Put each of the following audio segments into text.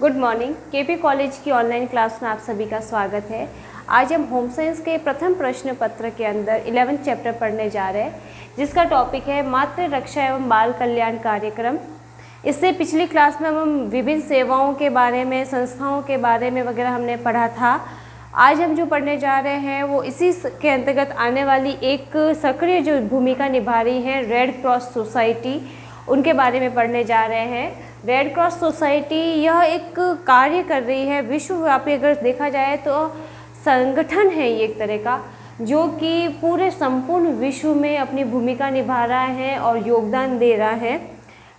Good morning. KP college की online class में आप सभी का स्वागत है। आज हम होम साइंस के प्रथम प्रश्न पत्र के अंदर 11th चैप्टर पढ़ने जा रहे हैं, जिसका टॉपिक है मातृ रक्षा एवं बाल कल्याण कार्यक्रम। इससे पिछली क्लास में हम विभिन्न सेवाओं के बारे में, संस्थाओं के बारे में वगैरह हमने पढ़ा था। आज हम जो पढ़ने जा रहे हैं वो इसी के अंतर्गत आने वाली एक सक्रिय जो भूमिका निभा रही है रेड क्रॉस सोसाइटी, उनके बारे में पढ़ने जा रहे हैं। रेड क्रॉस सोसाइटी यह एक कार्य कर रही है विश्वव्यापी, अगर देखा जाए तो संगठन है ये एक तरह का, जो कि पूरे संपूर्ण विश्व में अपनी भूमिका निभा रहा है और योगदान दे रहा है।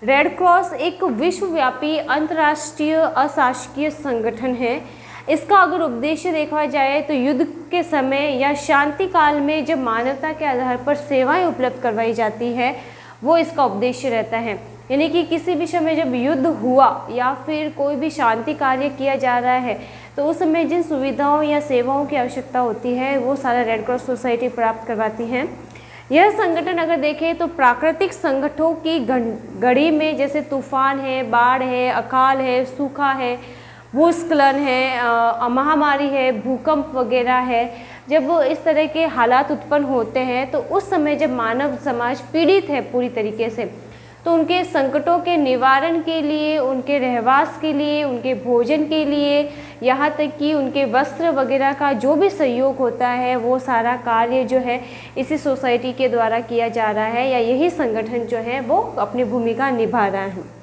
रेड क्रॉस एक विश्वव्यापी अंतर्राष्ट्रीय अशासकीय संगठन है। इसका अगर उद्देश्य देखा जाए तो युद्ध के समय या शांति काल में जब मानवता के आधार पर सेवाएं उपलब्ध करवाई जाती है, वो इसका उद्देश्य रहता है। यानी कि किसी भी समय जब युद्ध हुआ या फिर कोई भी शांति कार्य किया जा रहा है, तो उस समय जिन सुविधाओं या सेवाओं की आवश्यकता होती है वो सारा रेड क्रॉस सोसाइटी प्राप्त करवाती है। यह संगठन अगर देखें तो प्राकृतिक संकटों की घड़ी में, जैसे तूफान है, बाढ़ है, अकाल है, सूखा है, भूस्खलन है, महामारी है, भूकंप वगैरह है, जब इस तरह के हालात उत्पन्न होते हैं तो उस समय जब मानव समाज पीड़ित है पूरी तरीके से, तो उनके संकटों के निवारण के लिए, उनके रहवास के लिए, उनके भोजन के लिए, यहाँ तक कि उनके वस्त्र वगैरह का जो भी सहयोग होता है, वो सारा कार्य जो है इसी सोसाइटी के द्वारा किया जा रहा है, या यही संगठन जो है वो अपनी भूमिका निभा रहा है।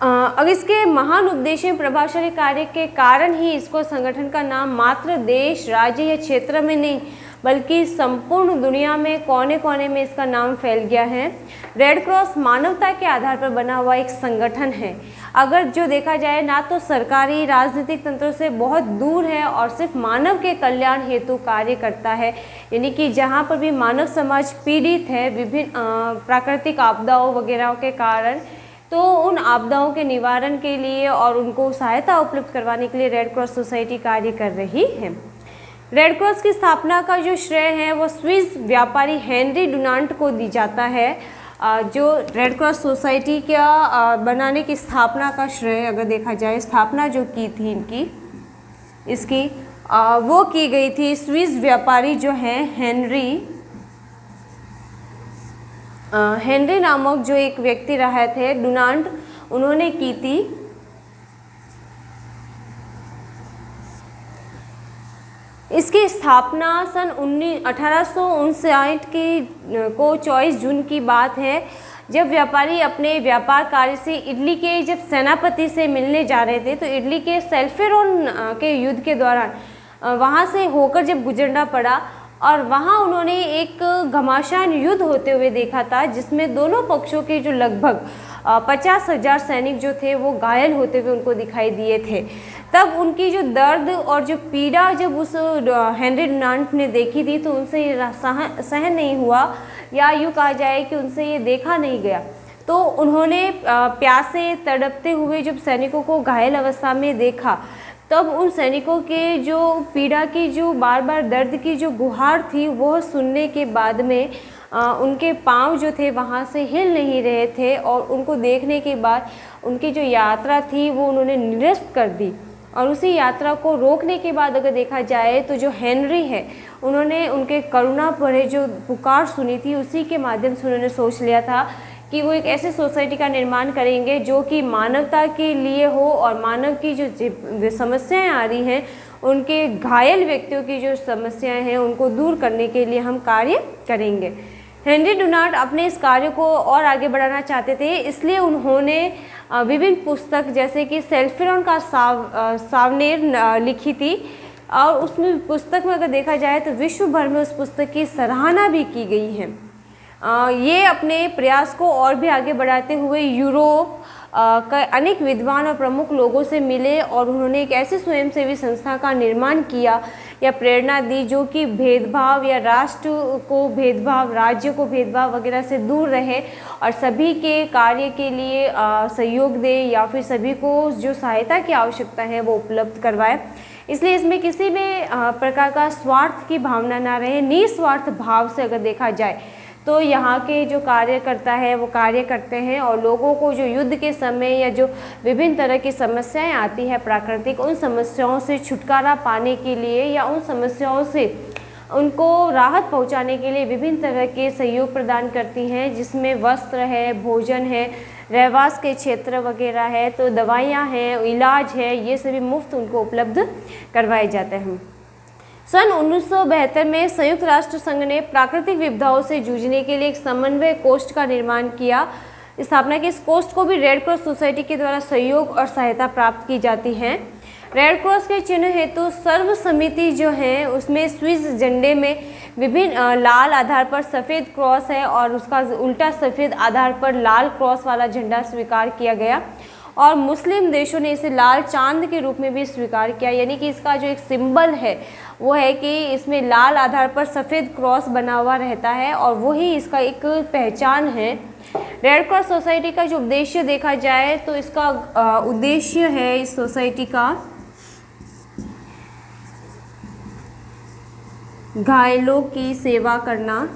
अब इसके महान उद्देश्य प्रभावशाली कार्य के कारण ही इसको संगठन का नाम मात्र देश, राज्य या क्षेत्र में नहीं, बल्कि संपूर्ण दुनिया में कोने कोने में इसका नाम फैल गया है। रेड क्रॉस मानवता के आधार पर बना हुआ एक संगठन है। अगर जो देखा जाए, ना तो सरकारी राजनीतिक तंत्र से बहुत दूर है और सिर्फ मानव के कल्याण हेतु कार्य करता है। यानी कि जहाँ पर भी मानव समाज पीड़ित है विभिन्न प्राकृतिक आपदाओं वगैरह के कारण, तो उन आपदाओं के निवारण के लिए और उनको सहायता उपलब्ध करवाने के लिए रेड क्रॉस सोसाइटी कार्य कर रही है। रेड क्रॉस की स्थापना का जो श्रेय है वो स्विस व्यापारी हेनरी डुनांट को दी जाता है। जो रेड क्रॉस सोसाइटी का बनाने की स्थापना का श्रेय अगर देखा जाए, स्थापना जो की थी इसकी वो की गई थी स्विस व्यापारी जो है हेनरी नामक जो एक व्यक्ति रहे थे डुनांट, उन्होंने की थी। इसकी स्थापना सन 1859 को 24 जून की बात है, जब व्यापारी अपने व्यापार कार्य से इटली के जब सेनापति से मिलने जा रहे थे, तो इटली के सेल्फेरोन के युद्ध के दौरान वहाँ से होकर जब गुजरना पड़ा, और वहाँ उन्होंने एक घमासान युद्ध होते हुए देखा था, जिसमें दोनों पक्षों के जो लगभग 50,000 सैनिक जो थे वो घायल होते हुए उनको दिखाई दिए थे। तब उनकी जो दर्द और जो पीड़ा जब उस हेनरी डुनांट ने देखी थी, तो उनसे ये सहन नहीं हुआ, या यूँ कहा जाए कि उनसे ये देखा नहीं गया। तो उन्होंने प्यासे तड़पते हुए जब सैनिकों को घायल अवस्था में देखा, तब उन सैनिकों के जो पीड़ा की, जो बार बार दर्द की जो गुहार थी, वह सुनने के बाद में उनके पाँव जो थे वहाँ से हिल नहीं रहे थे, और उनको देखने के बाद उनकी जो यात्रा थी वो उन्होंने निरस्त कर दी। और उसी यात्रा को रोकने के बाद अगर देखा जाए तो जो हेनरी है, उन्होंने उनके करुणा भरे जो पुकार सुनी थी, उसी के माध्यम से उन्होंने सोच लिया था कि वो एक ऐसी सोसाइटी का निर्माण करेंगे जो कि मानवता के लिए हो, और मानव की जो समस्याएं आ रही हैं, उनके घायल व्यक्तियों की जो समस्याएं हैं उनको दूर करने के लिए हम कार्य करेंगे। हेनरी डुनांट अपने इस कार्य को और आगे बढ़ाना चाहते थे, इसलिए उन्होंने विभिन्न पुस्तक जैसे कि सेल्फेरोन का सावनेर लिखी थी, और उसमें पुस्तक में अगर देखा जाए तो विश्व भर में उस पुस्तक की सराहना भी की गई है। ये अपने प्रयास को और भी आगे बढ़ाते हुए यूरोप का अनेक विद्वान और प्रमुख लोगों से मिले, और उन्होंने एक ऐसी स्वयंसेवी संस्था का निर्माण किया या प्रेरणा दी जो कि भेदभाव या राष्ट्र को भेदभाव, राज्य को भेदभाव वगैरह से दूर रहे, और सभी के कार्य के लिए सहयोग दे, या फिर सभी को जो सहायता की आवश्यकता है वो उपलब्ध करवाए। इसलिए इसमें किसी भी प्रकार का स्वार्थ की भावना ना रहे, निस्वार्थ भाव से अगर देखा जाए तो यहाँ के जो कार्यकर्ता है वो कार्य करते हैं और लोगों को जो युद्ध के समय या जो विभिन्न तरह की समस्याएं आती है प्राकृतिक, उन समस्याओं से छुटकारा पाने के लिए या उन समस्याओं से उनको राहत पहुंचाने के लिए विभिन्न तरह के सहयोग प्रदान करती हैं, जिसमें वस्त्र है, भोजन है, रहवास के क्षेत्र वगैरह है, तो दवाइयाँ हैं, इलाज है, ये सभी मुफ्त उनको उपलब्ध करवाए जाते हैं। सन 1972 में संयुक्त राष्ट्र संघ ने प्राकृतिक विपदाओं से जूझने के लिए एक समन्वय कोष्ठ का निर्माण किया, स्थापना की। इस कोष्ठ को भी रेड क्रॉस सोसाइटी के द्वारा सहयोग और सहायता प्राप्त की जाती है। रेड क्रॉस के चिन्ह हेतु सर्व समिति जो है उसमें स्विस झंडे में विभिन्न लाल आधार पर सफ़ेद क्रॉस है और उसका उल्टा सफ़ेद आधार पर लाल क्रॉस वाला झंडा स्वीकार किया गया, और मुस्लिम देशों ने इसे लाल चांद के रूप में भी स्वीकार किया। यानी कि इसका जो एक सिंबल है वो है कि इसमें लाल आधार पर सफ़ेद क्रॉस बना हुआ रहता है और वही इसका एक पहचान है। रेड क्रॉस सोसाइटी का जो उद्देश्य देखा जाए तो इसका उद्देश्य है इस सोसाइटी का घायलों की सेवा करना,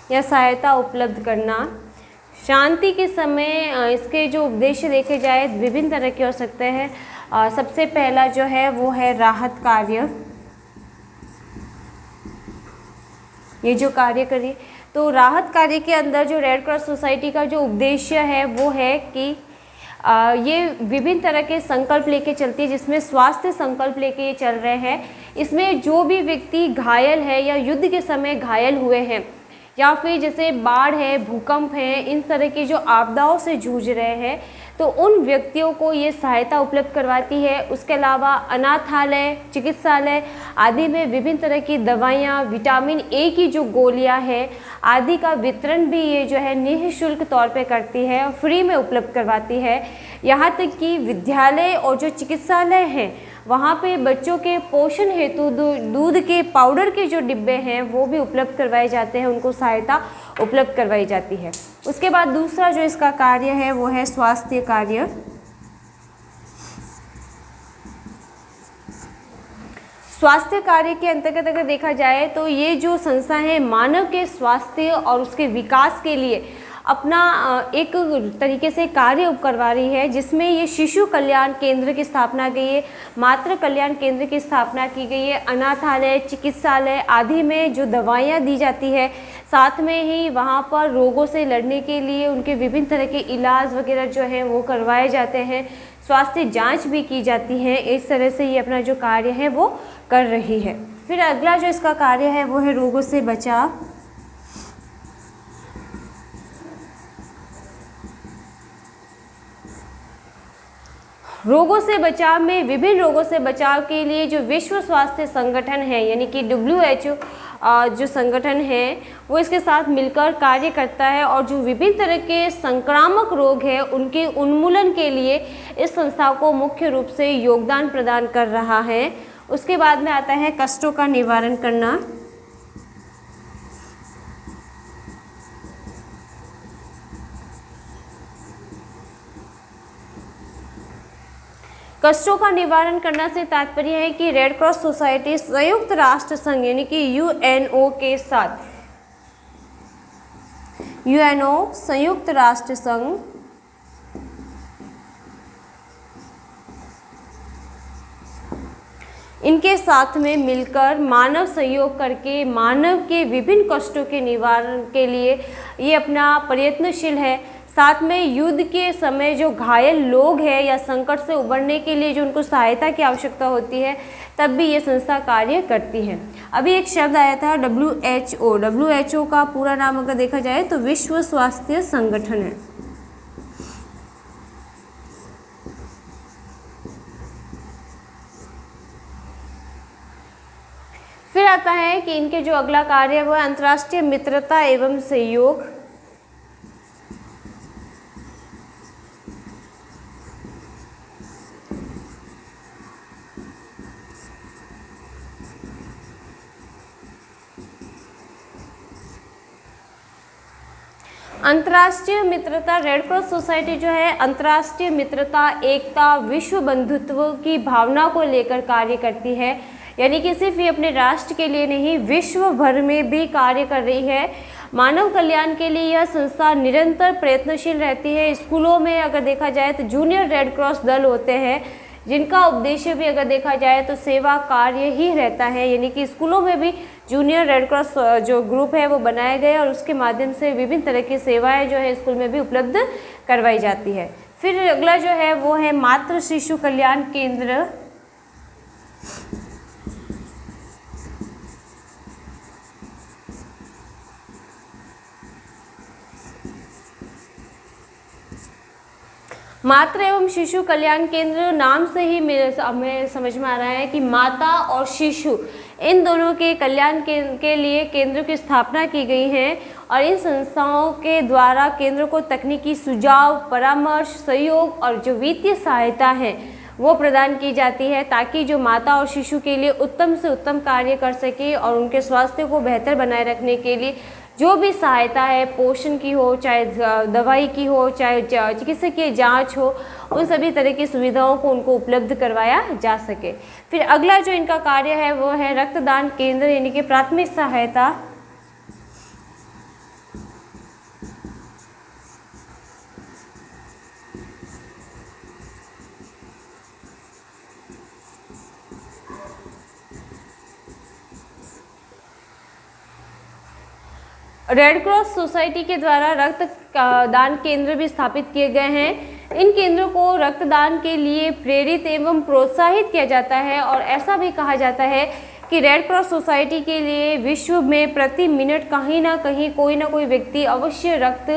या सहायता उपलब्ध करना। शांति के समय इसके जो उद्देश्य देखे जाए विभिन्न तरह के हो सकते हैं। सबसे पहला जो है वो है राहत कार्य। ये जो कार्य करिए तो राहत कार्य के अंदर जो रेड क्रॉस सोसाइटी का जो उद्देश्य है वो है कि ये विभिन्न तरह के संकल्प लेके चलती है, जिसमें स्वास्थ्य संकल्प लेके ये चल रहे हैं। इसमें जो भी व्यक्ति घायल है या युद्ध के समय घायल हुए हैं या फिर जैसे बाढ़ है, भूकंप है, इन तरह की जो आपदाओं से जूझ रहे हैं, तो उन व्यक्तियों को ये सहायता उपलब्ध करवाती है। उसके अलावा अनाथालय, चिकित्सालय आदि में विभिन्न तरह की दवाइयाँ, विटामिन ए की जो गोलियाँ हैं आदि का वितरण भी ये जो है निःशुल्क तौर पे करती है और फ्री में उपलब्ध करवाती है। यहाँ तक कि विद्यालय और जो चिकित्सालय हैं वहाँ पे बच्चों के पोषण हेतु दूध के पाउडर के जो डिब्बे हैं वो भी उपलब्ध करवाए जाते हैं, उनको सहायता उपलब्ध करवाई जाती है। उसके बाद दूसरा जो इसका कार्य है वो है स्वास्थ्य कार्य। स्वास्थ्य कार्य के अंतर्गत अगर देखा जाए तो ये जो संस्था है मानव के स्वास्थ्य और उसके विकास के लिए अपना एक तरीके से कार्य करवा रही है, जिसमें ये शिशु कल्याण केंद्र की स्थापना की है, मातृ कल्याण केंद्र की स्थापना की गई है, अनाथालय, चिकित्सालय आदि में जो दवाइयाँ दी जाती है, साथ में ही वहाँ पर रोगों से लड़ने के लिए उनके विभिन्न तरह के इलाज वगैरह जो हैं वो करवाए जाते हैं, स्वास्थ्य जांच भी की जाती है। इस तरह से ये अपना जो कार्य है वो कर रही है। फिर अगला जो इसका कार्य है वो है रोगों से बचाव। रोगों से बचाव में विभिन्न रोगों से बचाव के लिए जो विश्व स्वास्थ्य संगठन है यानी कि WHO जो संगठन है वो इसके साथ मिलकर कार्य करता है और जो विभिन्न तरह के संक्रामक रोग हैं उनके उन्मूलन के लिए इस संस्था को मुख्य रूप से योगदान प्रदान कर रहा है। उसके बाद में आता है कष्टों का निवारण करना। कष्टों का निवारण करना से तात्पर्य है कि रेड क्रॉस सोसाइटी संयुक्त राष्ट्र संघ यानी कि UNO के साथ, UNO संयुक्त राष्ट्र संघ इनके साथ में मिलकर मानव सहयोग करके मानव के विभिन्न कष्टों के निवारण के लिए ये अपना प्रयत्नशील है। साथ में युद्ध के समय जो घायल लोग हैं या संकट से उबरने के लिए जो उनको सहायता की आवश्यकता होती है तब भी ये संस्था कार्य करती है। अभी एक शब्द आया था WHO का पूरा नाम अगर देखा जाए तो विश्व स्वास्थ्य संगठन है। फिर आता है कि इनके जो अगला कार्य है वो अंतर्राष्ट्रीय मित्रता एवं सहयोग। अंतर्राष्ट्रीय मित्रता, रेड क्रॉस सोसाइटी जो है अंतर्राष्ट्रीय मित्रता, एकता, विश्व बंधुत्व की भावना को लेकर कार्य करती है। यानी कि सिर्फ ये अपने राष्ट्र के लिए नहीं, विश्व भर में भी कार्य कर रही है। मानव कल्याण के लिए यह संस्था निरंतर प्रयत्नशील रहती है। स्कूलों में अगर देखा जाए तो जूनियर रेड क्रॉस दल होते हैं, जिनका उद्देश्य भी अगर देखा जाए तो सेवा कार्य ही रहता है। यानी कि स्कूलों में भी जूनियर रेड क्रॉस जो ग्रुप है वो बनाए गए और उसके माध्यम से विभिन्न तरह की सेवाएं जो है स्कूल में भी उपलब्ध करवाई जाती है। फिर अगला जो है वो है मातृ शिशु कल्याण केंद्र। मातृ एवं शिशु कल्याण केंद्र नाम से ही हमें समझ में आ रहा है कि माता और शिशु इन दोनों के कल्याण के लिए केंद्र की स्थापना की गई है और इन संस्थाओं के द्वारा केंद्र को तकनीकी सुझाव, परामर्श, सहयोग और जो वित्तीय सहायता है वो प्रदान की जाती है, ताकि जो माता और शिशु के लिए उत्तम से उत्तम कार्य कर सके और उनके स्वास्थ्य को बेहतर बनाए रखने के लिए जो भी सहायता है, पोषण की हो, चाहे दवाई की हो, चाहे चिकित्सकीय जांच हो, उन सभी तरह की सुविधाओं को उनको उपलब्ध करवाया जा सके। फिर अगला जो इनका कार्य है वो है रक्तदान केंद्र, यानी कि प्राथमिक सहायता। रेड क्रॉस सोसाइटी के द्वारा रक्त दान केंद्र भी स्थापित किए गए हैं। इन केंद्रों को रक्तदान के लिए प्रेरित एवं प्रोत्साहित किया जाता है और ऐसा भी कहा जाता है कि रेड क्रॉस सोसाइटी के लिए विश्व में प्रति मिनट कहीं ना कहीं कोई ना कोई व्यक्ति अवश्य रक्त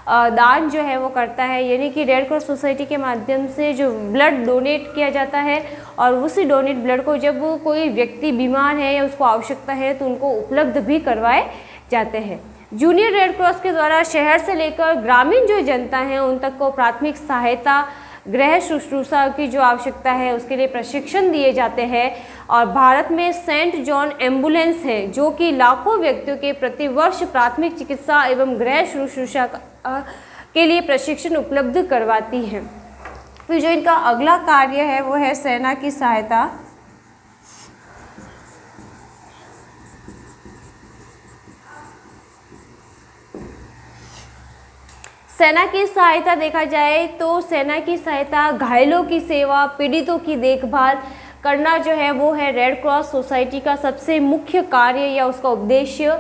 दान जो है वो करता है। यानी कि रेड क्रॉस सोसाइटी के माध्यम से जो ब्लड डोनेट किया जाता है और उसी डोनेट ब्लड को जब कोई व्यक्ति बीमार है या उसको आवश्यकता है तो उनको उपलब्ध भी करवाए जाते हैं। जूनियर रेड क्रॉस के द्वारा शहर से लेकर ग्रामीण जो जनता है उन तक को प्राथमिक सहायता, गृह शुश्रूषा की जो आवश्यकता है उसके लिए प्रशिक्षण दिए जाते हैं और भारत में सेंट जॉन एम्बुलेंस है जो कि लाखों व्यक्तियों के प्रतिवर्ष प्राथमिक चिकित्सा एवं गृह शुश्रूषा के लिए प्रशिक्षण उपलब्ध करवाती है। फिर जो इनका अगला कार्य है वो है सेना की सहायता। सेना की सहायता देखा जाए तो सेना की सहायता, घायलों की सेवा, पीड़ितों की देखभाल करना जो है वो है रेड क्रॉस सोसाइटी का सबसे मुख्य कार्य या उसका उद्देश्य।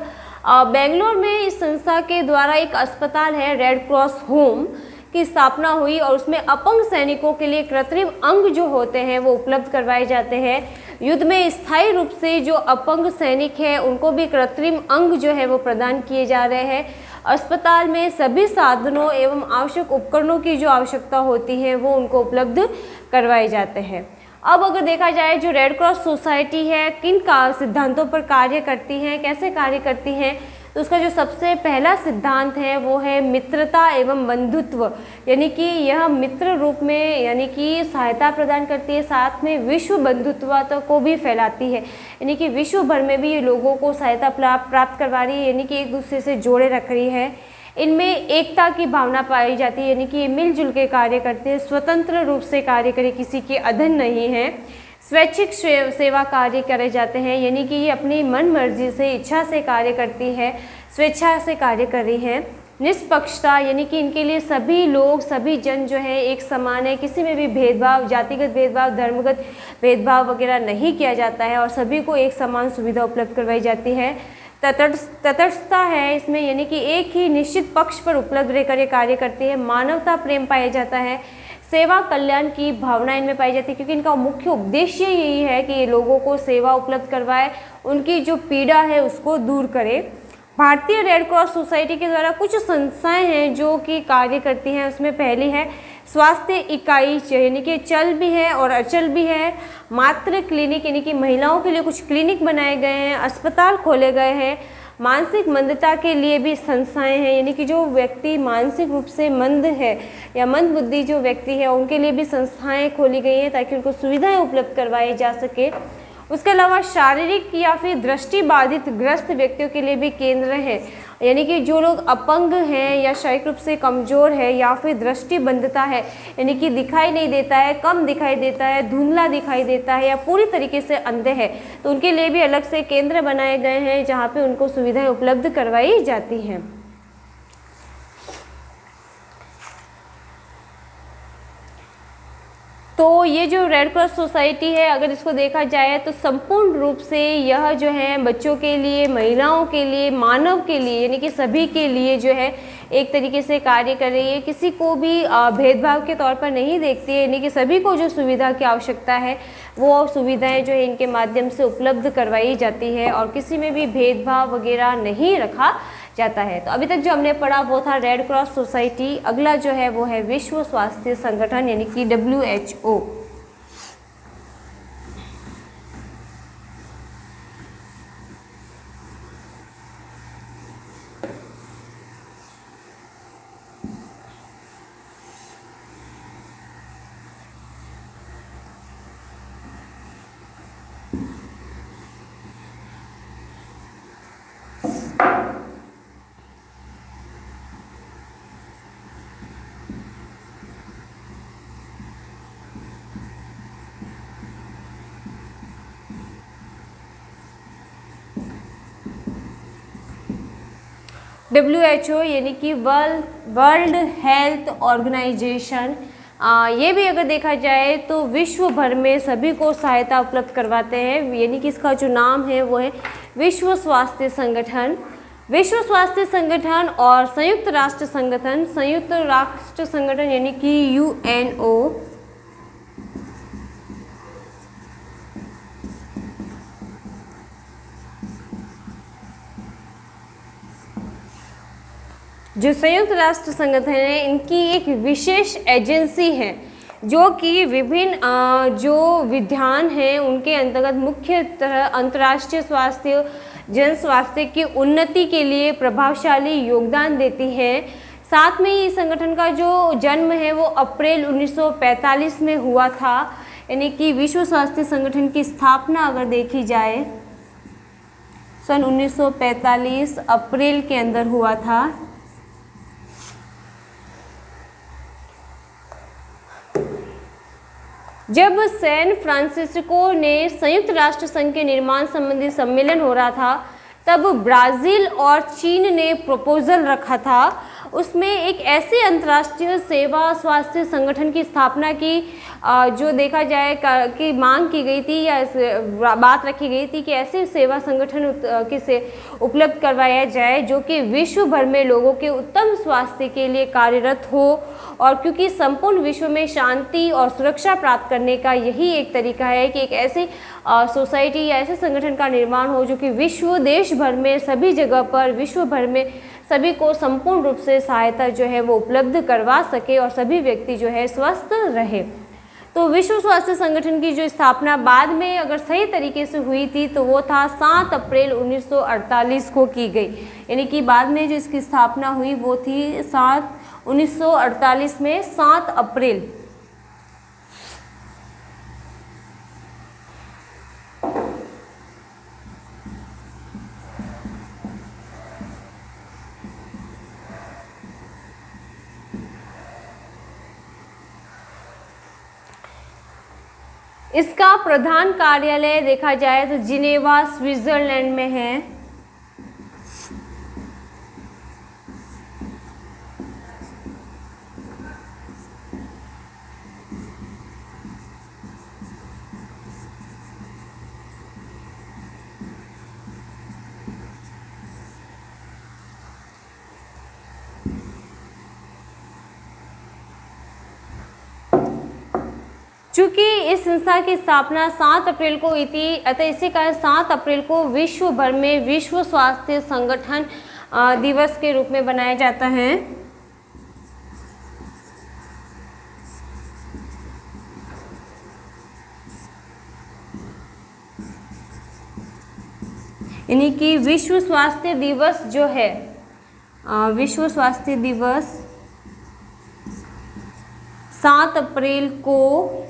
बेंगलोर में इस संस्था के द्वारा एक अस्पताल है रेड क्रॉस होम की स्थापना हुई और उसमें अपंग सैनिकों के लिए कृत्रिम अंग जो होते हैं वो उपलब्ध करवाए जाते हैं। युद्ध में स्थायी रूप से जो अपंग सैनिक हैं उनको भी कृत्रिम अंग जो है वो प्रदान किए जा रहे हैं। अस्पताल में सभी साधनों एवं आवश्यक उपकरणों की जो आवश्यकता होती है वो उनको उपलब्ध करवाए जाते हैं। अब अगर देखा जाए जो रेड क्रॉस सोसाइटी है किन का सिद्धांतों पर कार्य करती है, कैसे कार्य करती हैं, तो उसका जो सबसे पहला सिद्धांत है वो है मित्रता एवं बंधुत्व। यानी कि यह मित्र रूप में यानी कि सहायता प्रदान करती है, साथ में विश्व बंधुत्व को भी फैलाती है। यानी कि विश्व भर में भी ये लोगों को सहायता प्राप्त करवा रही है, यानी कि एक दूसरे से जोड़े रख रही है। इनमें एकता की भावना पाई जाती है, यानी कि ये मिलजुल के कार्य करते हैं, स्वतंत्र रूप से कार्य करे, किसी के अधीन नहीं है। स्वैच्छिक सेवा कार्य करे जाते हैं, यानी कि ये अपनी मन मर्जी से, इच्छा से कार्य करती है, स्वेच्छा से कार्य कर रही है। निष्पक्षता, यानी कि इनके लिए सभी लोग, सभी जन जो है एक समान है, किसी में भी भेदभाव, जातिगत भेदभाव, धर्मगत भेदभाव वगैरह नहीं किया जाता है और सभी को एक समान सुविधा उपलब्ध करवाई जाती है। तटस्थता है इसमें, यानी कि एक ही निश्चित पक्ष पर उपलब्ध रहकर ये कार्य करती है। मानवता प्रेम पाया जाता है, सेवा कल्याण की भावना इनमें पाई जाती है, क्योंकि इनका मुख्य उद्देश्य यही है कि ये लोगों को सेवा उपलब्ध करवाए, उनकी जो पीड़ा है उसको दूर करे। भारतीय रेड क्रॉस सोसाइटी के द्वारा कुछ संस्थाएं हैं जो कि कार्य करती हैं। उसमें पहली है स्वास्थ्य इकाई, यानी कि चल भी है और अचल भी है। मातृ क्लिनिक, यानी कि महिलाओं के लिए कुछ क्लिनिक बनाए गए हैं, अस्पताल खोले गए हैं। मानसिक मंदता के लिए भी संस्थाएं हैं, यानी कि जो व्यक्ति मानसिक रूप से मंद है या मंद बुद्धि जो व्यक्ति है उनके लिए भी संस्थाएं खोली गई हैं ताकि उनको सुविधाएं उपलब्ध करवाई जा सके। उसके अलावा शारीरिक या फिर दृष्टि बाधित ग्रस्त व्यक्तियों के लिए भी केंद्र है, यानी कि जो लोग अपंग हैं या शारीरिक रूप से कमज़ोर है या फिर दृष्टिबंधता है, यानी कि दिखाई नहीं देता है, कम दिखाई देता है, धुंधला दिखाई देता है या पूरी तरीके से अंधे हैं, तो उनके लिए भी अलग से केंद्र बनाए गए हैं जहाँ पे उनको सुविधाएं उपलब्ध करवाई जाती हैं। तो ये जो रेड क्रॉस सोसाइटी है, अगर इसको देखा जाए तो संपूर्ण रूप से यह जो है बच्चों के लिए, महिलाओं के लिए, मानव के लिए, यानी कि सभी के लिए जो है एक तरीके से कार्य कर रही है। किसी को भी भेदभाव के तौर पर नहीं देखती है, यानी कि सभी को जो सुविधा की आवश्यकता है वो सुविधाएं जो है इनके माध्यम से उपलब्ध करवाई जाती है और किसी में भी भेदभाव वगैरह नहीं रखा जाता है। तो अभी तक जो हमने पढ़ा वो था रेड क्रॉस सोसाइटी। अगला जो है वो है विश्व स्वास्थ्य संगठन यानी कि WHO। WHO यानी कि वर्ल्ड हेल्थ ऑर्गेनाइजेशन, ये भी अगर देखा जाए तो विश्व भर में सभी को सहायता उपलब्ध करवाते हैं, यानी कि इसका जो नाम है वो है विश्व स्वास्थ्य संगठन। विश्व स्वास्थ्य संगठन और संयुक्त राष्ट्र संगठन यानी कि UNO, जो संयुक्त राष्ट्र संगठन है, इनकी एक विशेष एजेंसी है जो कि विभिन्न जो विधान हैं उनके अंतर्गत मुख्यतः अंतर्राष्ट्रीय स्वास्थ्य, जन स्वास्थ्य की उन्नति के लिए प्रभावशाली योगदान देती है। साथ में ही इस संगठन का जो जन्म है वो अप्रैल 1945 में हुआ था, यानी कि विश्व स्वास्थ्य संगठन की स्थापना अगर देखी जाए सन 1945 अप्रैल के अंदर हुआ था। जब सैन फ्रांसिस्को ने संयुक्त राष्ट्र संघ के निर्माण संबंधी सम्मेलन हो रहा था, तब ब्राज़ील और चीन ने प्रपोजल रखा था। उसमें एक ऐसे अंतर्राष्ट्रीय सेवा स्वास्थ्य संगठन की स्थापना की जो देखा जाए कि मांग की गई थी या बात रखी गई थी कि ऐसे सेवा संगठन से उपलब्ध करवाया जाए जो कि विश्व भर में लोगों के उत्तम स्वास्थ्य के लिए कार्यरत हो। और क्योंकि संपूर्ण विश्व में शांति और सुरक्षा प्राप्त करने का यही एक तरीका है कि एक ऐसी सोसाइटी या ऐसे संगठन का निर्माण हो जो कि देश भर में सभी जगह पर विश्व भर में सभी को संपूर्ण रूप से सहायता जो है वो उपलब्ध करवा सके और सभी व्यक्ति जो है स्वस्थ रहे। तो विश्व स्वास्थ्य संगठन की जो स्थापना बाद में अगर सही तरीके से हुई थी तो वो था 7 अप्रैल 1948 को की गई, यानी कि बाद में जो इसकी स्थापना हुई वो थी 1948 में 7 अप्रैल। इसका प्रधान कार्यालय देखा जाए तो जिनेवा स्विट्जरलैंड में है। चूँकि इस संस्था की स्थापना 7 अप्रैल को हुई थी, अतः इसी कारण 7 अप्रैल को विश्व भर में विश्व स्वास्थ्य संगठन दिवस के रूप में बनाया जाता है। यानी कि विश्व स्वास्थ्य दिवस जो है, विश्व स्वास्थ्य दिवस 7 अप्रैल को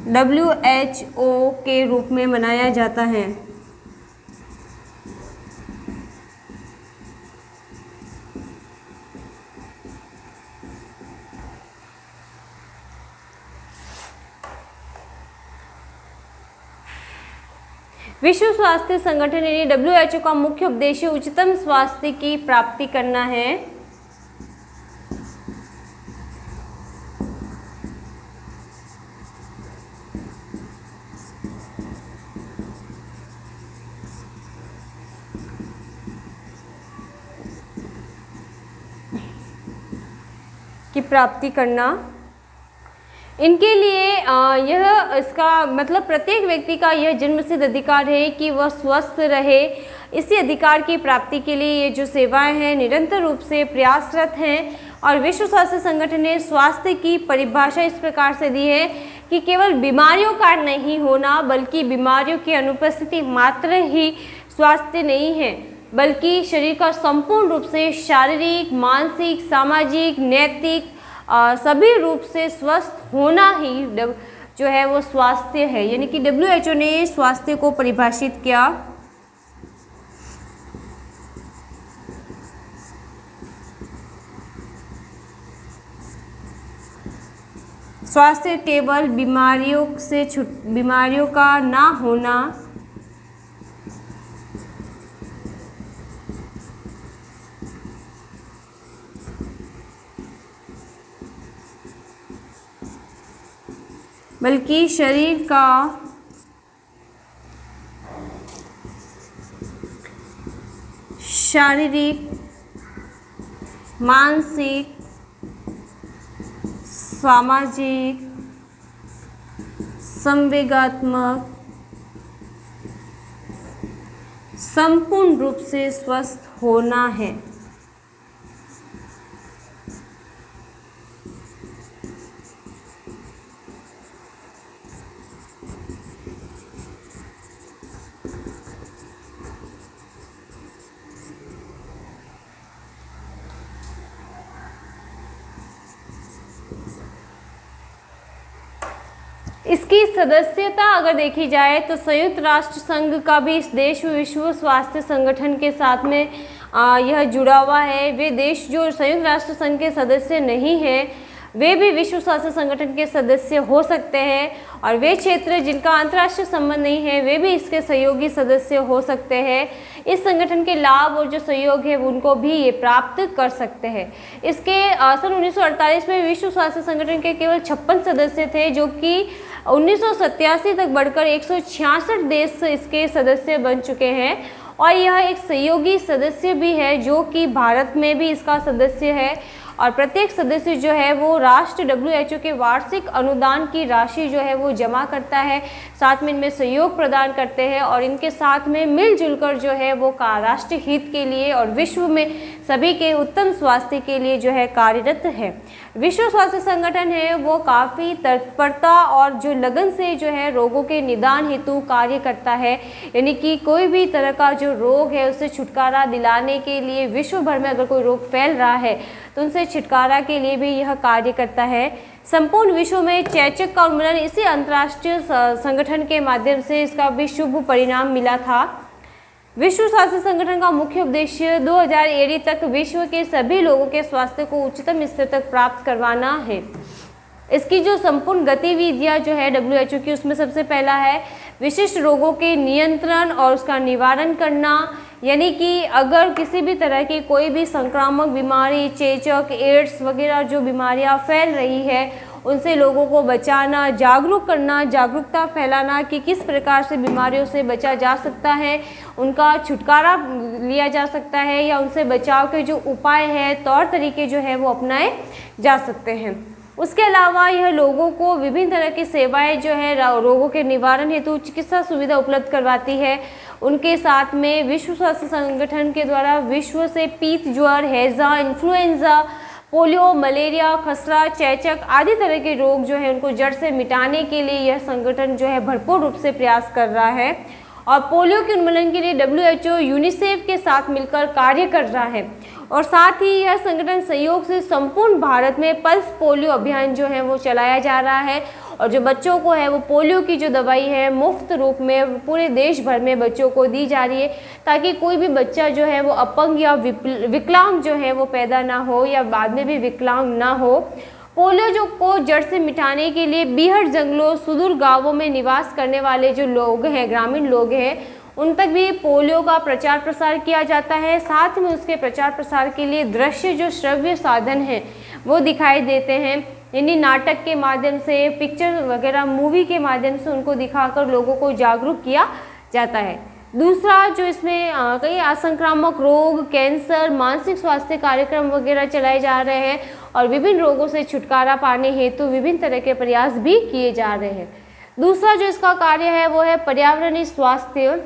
WHO के रूप में मनाया जाता है। विश्व स्वास्थ्य संगठन यानी WHO का मुख्य उद्देश्य उच्चतम स्वास्थ्य की प्राप्ति करना है। की प्राप्ति करना। इनके लिए यह इसका मतलब प्रत्येक व्यक्ति का यह जन्मसिद्ध अधिकार है कि वह स्वस्थ रहे। इसी अधिकार की प्राप्ति के लिए ये जो सेवाएं हैं निरंतर रूप से प्रयासरत हैं। और विश्व स्वास्थ्य संगठन ने स्वास्थ्य की परिभाषा इस प्रकार से दी है कि केवल बीमारियों का नहीं होना बल्कि बीमारियों की अनुपस्थिति मात्र ही स्वास्थ्य नहीं है, बल्कि शरीर का संपूर्ण रूप से शारीरिक, मानसिक, सामाजिक, नैतिक सभी रूप से स्वस्थ होना ही जो है वो स्वास्थ्य है। यानी कि WHO ने स्वास्थ्य को परिभाषित किया। स्वास्थ्य केवल बीमारियों का ना होना बल्कि शरीर का शारीरिक, मानसिक, सामाजिक, संवेगात्मक संपूर्ण रूप से स्वस्थ होना है। इसकी सदस्यता अगर देखी जाए तो संयुक्त राष्ट्र संघ का भी इस देश विश्व स्वास्थ्य संगठन के साथ में यह जुड़ा हुआ है। वे देश जो संयुक्त राष्ट्र संघ के सदस्य नहीं हैं वे भी विश्व स्वास्थ्य संगठन के सदस्य हो सकते हैं, और वे क्षेत्र जिनका अंतर्राष्ट्रीय संबंध नहीं है वे भी इसके सहयोगी सदस्य हो सकते हैं। इस संगठन के लाभ और जो सहयोग है उनको भी ये प्राप्त कर सकते हैं। इसके सन 1948 में विश्व स्वास्थ्य संगठन के केवल 56 सदस्य थे, जो कि 1987 तक बढ़कर 166 देश इसके सदस्य बन चुके हैं। और यह एक सहयोगी सदस्य भी है जो कि भारत में भी इसका सदस्य है। और प्रत्येक सदस्य जो है वो राष्ट्र WHO के वार्षिक अनुदान की राशि जो है वो जमा करता है, साथ में इनमें सहयोग प्रदान करते हैं और इनके साथ में मिलजुल कर जो है वो राष्ट्र हित के लिए और विश्व में सभी के उत्तम स्वास्थ्य के लिए जो है कार्यरत है। विश्व स्वास्थ्य संगठन है वो काफ़ी तत्परता और जो लगन से जो है रोगों के निदान हेतु कार्य करता है। यानी कि कोई भी तरह का जो रोग है उससे छुटकारा दिलाने के लिए विश्व भर में अगर कोई रोग फैल रहा है तो उनसे छुटकारा के लिए भी यह कार्य करता है। संपूर्ण विश्व में चेचक का उन्मूलन इसी अंतर्राष्ट्रीय संगठन के माध्यम से इसका भी शुभ परिणाम मिला था। विश्व स्वास्थ्य संगठन का मुख्य उद्देश्य 2000 ईस्वी तक विश्व के सभी लोगों के स्वास्थ्य को उच्चतम स्तर तक प्राप्त करवाना है। इसकी जो संपूर्ण गतिविधियां जो है WHO की, उसमें सबसे पहला है विशिष्ट रोगों के नियंत्रण और उसका निवारण करना। यानी कि अगर किसी भी तरह की कोई भी संक्रामक बीमारी, चेचक, एड्स वगैरह जो बीमारियां फैल रही है उनसे लोगों को बचाना, जागरूक करना, जागरूकता फैलाना कि किस प्रकार से बीमारियों से बचा जा सकता है, उनका छुटकारा लिया जा सकता है या उनसे बचाव के जो उपाय हैं, तौर तरीके जो है वो अपनाए जा सकते हैं। उसके अलावा यह लोगों को विभिन्न तरह की सेवाएं जो है रोगों के निवारण हेतु चिकित्सा सुविधा उपलब्ध करवाती है। उनके साथ में विश्व स्वास्थ्य संगठन के द्वारा विश्व से पीत ज्वर, हैजा, इन्फ्लुएंजा, पोलियो, मलेरिया, खसरा, चेचक आदि तरह के रोग जो है उनको जड़ से मिटाने के लिए यह संगठन जो है भरपूर रूप से प्रयास कर रहा है। और पोलियो के उन्मूलन के लिए WHO यूनिसेफ के साथ मिलकर कार्य कर रहा है। और साथ ही यह संगठन सहयोग से संपूर्ण भारत में पल्स पोलियो अभियान जो है वो चलाया जा रहा है। और जो बच्चों को है वो पोलियो की जो दवाई है मुफ्त रूप में पूरे देश भर में बच्चों को दी जा रही है, ताकि कोई भी बच्चा जो है वो अपंग या विकलांग जो है वो पैदा ना हो या बाद में भी विकलांग ना हो। पोलियो जो को जड़ से मिटाने के लिए बीहड़ जंगलों, सुदूर गांवों में निवास करने वाले जो लोग हैं, ग्रामीण लोग हैं, उन तक भी पोलियो का प्रचार प्रसार किया जाता है। साथ में उसके प्रचार प्रसार के लिए दृश्य जो श्रव्य साधन हैं वो दिखाई देते हैं, यानी नाटक के माध्यम से, पिक्चर वगैरह मूवी के माध्यम से उनको दिखाकर लोगों को जागरूक किया जाता है। दूसरा जो इसमें कई असंक्रामक रोग, कैंसर, मानसिक स्वास्थ्य कार्यक्रम वगैरह चलाए जा रहे हैं और विभिन्न रोगों से छुटकारा पाने हेतु विभिन्न तरह के प्रयास भी किए जा रहे हैं। दूसरा जो इसका कार्य है वो है पर्यावरणीय स्वास्थ्य।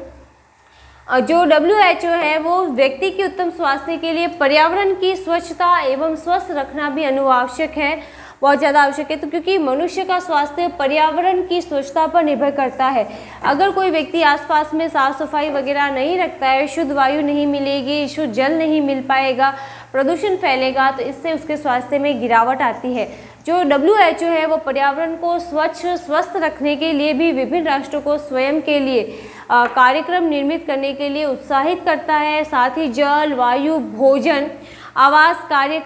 जो WHO है वो व्यक्ति के उत्तम स्वास्थ्य के लिए पर्यावरण की स्वच्छता एवं स्वस्थ रखना भी अनुवांशिक है, बहुत ज़्यादा आवश्यक है। तो क्योंकि मनुष्य का स्वास्थ्य पर्यावरण की स्वच्छता पर निर्भर करता है। अगर कोई व्यक्ति आसपास में साफ सफाई वगैरह नहीं रखता है, शुद्ध वायु नहीं मिलेगी, शुद्ध जल नहीं मिल पाएगा, प्रदूषण फैलेगा, तो इससे उसके स्वास्थ्य में गिरावट आती है। जो WHO है वो पर्यावरण को स्वच्छ स्वस्थ रखने के लिए भी विभिन्न राष्ट्रों को स्वयं के लिए कार्यक्रम निर्मित करने के लिए उत्साहित करता है। साथ ही जल, वायु, भोजन, आवास, कार्य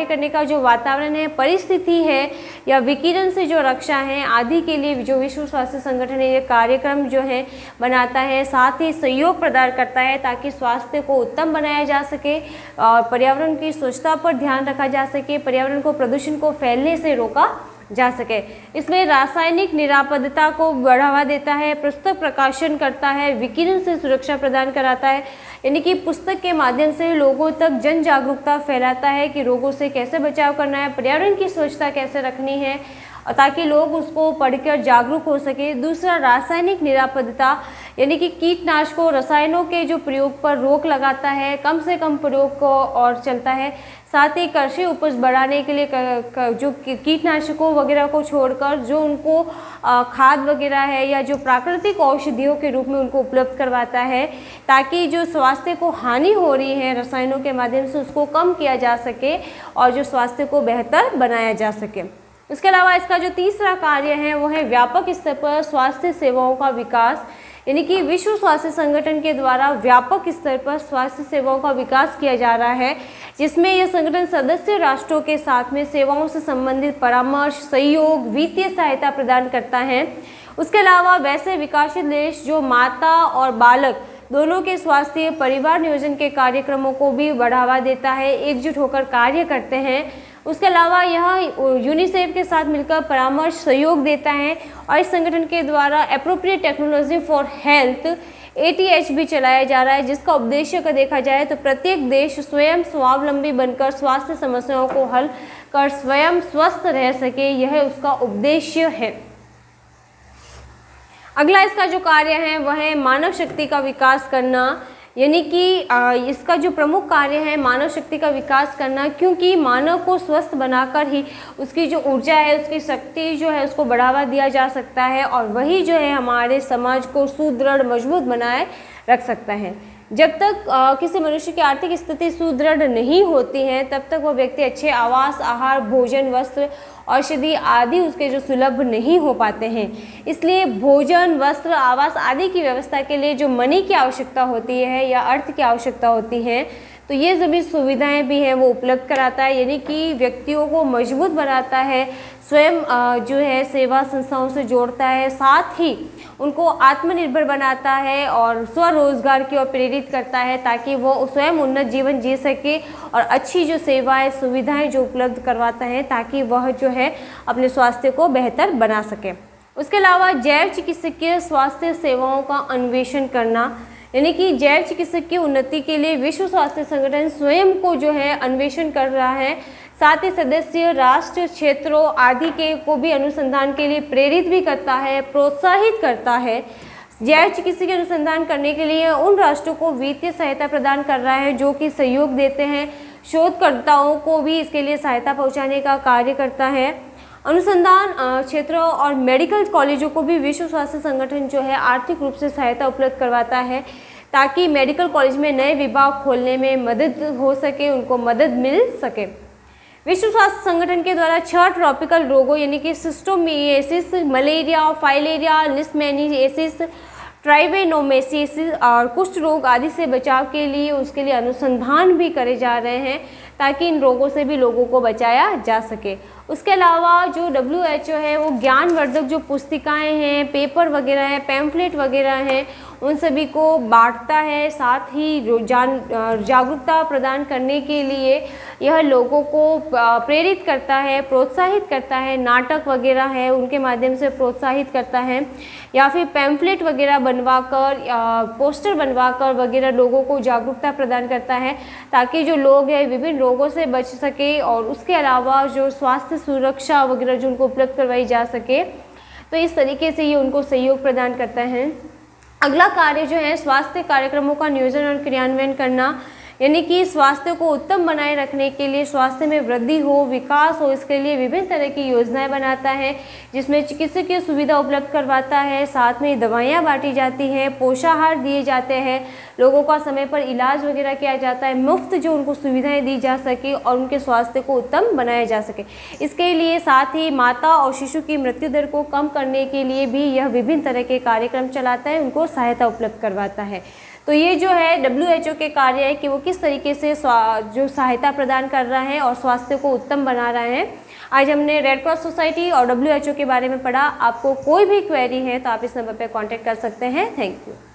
करने का जो वातावरण है, परिस्थिति है या विकिरण से जो रक्षा है आदि के लिए जो विश्व स्वास्थ्य संगठन है ये कार्यक्रम जो है बनाता है। साथ ही सहयोग प्रदान करता है ताकि स्वास्थ्य को उत्तम बनाया जा सके और पर्यावरण की स्वच्छता पर ध्यान रखा जा सके, पर्यावरण को प्रदूषण को फैलने से रोका जा सके। इसमें रासायनिक निरापदता को बढ़ावा देता है, पुस्तक प्रकाशन करता है, विकिरण से सुरक्षा प्रदान कराता है, यानी कि पुस्तक के माध्यम से लोगों तक जन जागरूकता फैलाता है कि रोगों से कैसे बचाव करना है, पर्यावरण की स्वच्छता कैसे रखनी है, ताकि लोग उसको पढ़कर जागरूक हो सके। दूसरा रासायनिक निरापदता, यानी कि कीटनाशकों, रसायनों के जो प्रयोग पर रोक लगाता है, कम से कम प्रयोग को और चलता है। साथ ही कृषि उपज बढ़ाने के लिए जो कीटनाशकों वगैरह को छोड़कर जो उनको खाद वगैरह है या जो प्राकृतिक औषधियों के रूप में उनको उपलब्ध करवाता है, ताकि जो स्वास्थ्य को हानि हो रही है रसायनों के माध्यम से उसको कम किया जा सके और जो स्वास्थ्य को बेहतर बनाया जा सके। इसके अलावा इसका जो तीसरा कार्य है वो है व्यापक स्तर पर स्वास्थ्य सेवाओं का विकास, यानी कि विश्व स्वास्थ्य संगठन के द्वारा व्यापक स्तर पर स्वास्थ्य सेवाओं का विकास किया जा रहा है, जिसमें यह संगठन सदस्य राष्ट्रों के साथ में सेवाओं से संबंधित परामर्श, सहयोग, वित्तीय सहायता प्रदान करता है। उसके अलावा वैसे विकसित देश जो माता और बालक दोनों के स्वास्थ्य परिवार नियोजन के कार्यक्रमों को भी बढ़ावा देता है, एकजुट होकर कार्य करते हैं। उसके अलावा यह यूनिसेफ के साथ मिलकर परामर्श सहयोग देता है और इस संगठन के द्वारा appropriate technology for health ATH भी चलाया जा रहा है, जिसका उद्देश्य का देखा जाए तो प्रत्येक देश स्वयं स्वावलंबी बनकर स्वास्थ्य समस्याओं को हल कर स्वयं स्वस्थ रह सके, यह उसका उद्देश्य है। अगला इसका जो कार्य है वह है मानव शक्ति का विकास करना, यानी कि इसका जो प्रमुख कार्य है मानव शक्ति का विकास करना, क्योंकि मानव को स्वस्थ बनाकर ही उसकी जो ऊर्जा है, उसकी शक्ति जो है उसको बढ़ावा दिया जा सकता है और वही जो है हमारे समाज को सुदृढ़ मजबूत बनाए रख सकता है। जब तक किसी मनुष्य की आर्थिक स्थिति सुदृढ़ नहीं होती है तब तक वह व्यक्ति अच्छे आवास, आहार, भोजन, वस्त्र, औषधि आदि उसके जो सुलभ नहीं हो पाते हैं। इसलिए भोजन, वस्त्र, आवास आदि की व्यवस्था के लिए जो मनी की आवश्यकता होती है या अर्थ की आवश्यकता होती है, तो ये सभी सुविधाएं भी हैं वो उपलब्ध कराता है, यानी कि व्यक्तियों को मजबूत बनाता है, स्वयं जो है सेवा संस्थाओं से जोड़ता है, साथ ही उनको आत्मनिर्भर बनाता है और स्वरोजगार की ओर प्रेरित करता है ताकि वो स्वयं उन्नत जीवन जी सके और अच्छी जो सेवाएं सुविधाएं जो उपलब्ध करवाता है ताकि वह जो है अपने स्वास्थ्य को बेहतर बना सके। उसके अलावा जैव चिकित्सकीय स्वास्थ्य सेवाओं का अन्वेषण करना, यानी कि जैव चिकित्सक की उन्नति के लिए विश्व स्वास्थ्य संगठन स्वयं को जो है अन्वेषण कर रहा है, साथ ही सदस्य राष्ट्र, क्षेत्रों आदि के को भी अनुसंधान के लिए प्रेरित भी करता है, प्रोत्साहित करता है। जैव चिकित्सकीय अनुसंधान करने के लिए उन राष्ट्रों को वित्तीय सहायता प्रदान कर रहा है जो कि सहयोग देते हैं, शोधकर्ताओं को भी इसके लिए सहायता पहुँचाने का कार्य करता है। अनुसंधान क्षेत्रों और मेडिकल कॉलेजों को भी विश्व स्वास्थ्य संगठन जो है आर्थिक रूप से सहायता उपलब्ध करवाता है ताकि मेडिकल कॉलेज में नए विभाग खोलने में मदद हो सके, उनको मदद मिल सके। विश्व स्वास्थ्य संगठन के द्वारा 6 ट्रॉपिकल रोगों यानी कि सिस्टोमिएसिस, मलेरिया, फाइलेरिया, लिस्मेनियासिस, ट्राइवेनोमेसिस और कुष्ठ रोग आदि से बचाव के लिए उसके लिए अनुसंधान भी करे जा रहे हैं ताकि इन रोगों से भी लोगों को बचाया जा सके। उसके अलावा जो WHO है वो ज्ञानवर्धक जो पुस्तिकाएं हैं, पेपर वगैरह हैं, पैम्फलेट वगैरह हैं, उन सभी को बांटता है। साथ ही जागरूकता प्रदान करने के लिए यह लोगों को प्रेरित करता है, प्रोत्साहित करता है। नाटक वगैरह है उनके माध्यम से प्रोत्साहित करता है, या फिर पैम्फलेट वगैरह बनवाकर या पोस्टर बनवाकर वगैरह लोगों को जागरूकता प्रदान करता है ताकि जो लोग हैं विभिन्न रोगों से बच सके और उसके अलावा जो स्वास्थ्य सुरक्षा वगैरह जो उनको उपलब्ध करवाई जा सके। तो इस तरीके से ये उनको सहयोग प्रदान करता है। अगला कार्य जो है स्वास्थ्य कार्यक्रमों का नियोजन और क्रियान्वयन करना, यानी कि स्वास्थ्य को उत्तम बनाए रखने के लिए, स्वास्थ्य में वृद्धि हो, विकास हो, इसके लिए विभिन्न तरह की योजनाएं बनाता है जिसमें चिकित्सकीय सुविधा उपलब्ध करवाता है। साथ में दवाइयाँ बांटी जाती हैं, पोषाहार दिए जाते हैं, लोगों का समय पर इलाज वगैरह किया जाता है, मुफ्त जो उनको सुविधाएं दी जा सके और उनके स्वास्थ्य को उत्तम बनाया जा सके। इसके लिए साथ ही माता और शिशु की मृत्यु दर को कम करने के लिए भी यह विभिन्न तरह के कार्यक्रम चलाता है, उनको सहायता उपलब्ध करवाता है। तो ये जो है WHO के कार्य है कि वो किस तरीके से जो सहायता प्रदान कर रहा है और स्वास्थ्य को उत्तम बना रहा है। आज हमने रेड क्रॉस सोसाइटी और WHO के बारे में पढ़ा। आपको कोई भी क्वेरी है तो आप इस नंबर पर कॉन्टैक्ट कर सकते हैं। Thank you.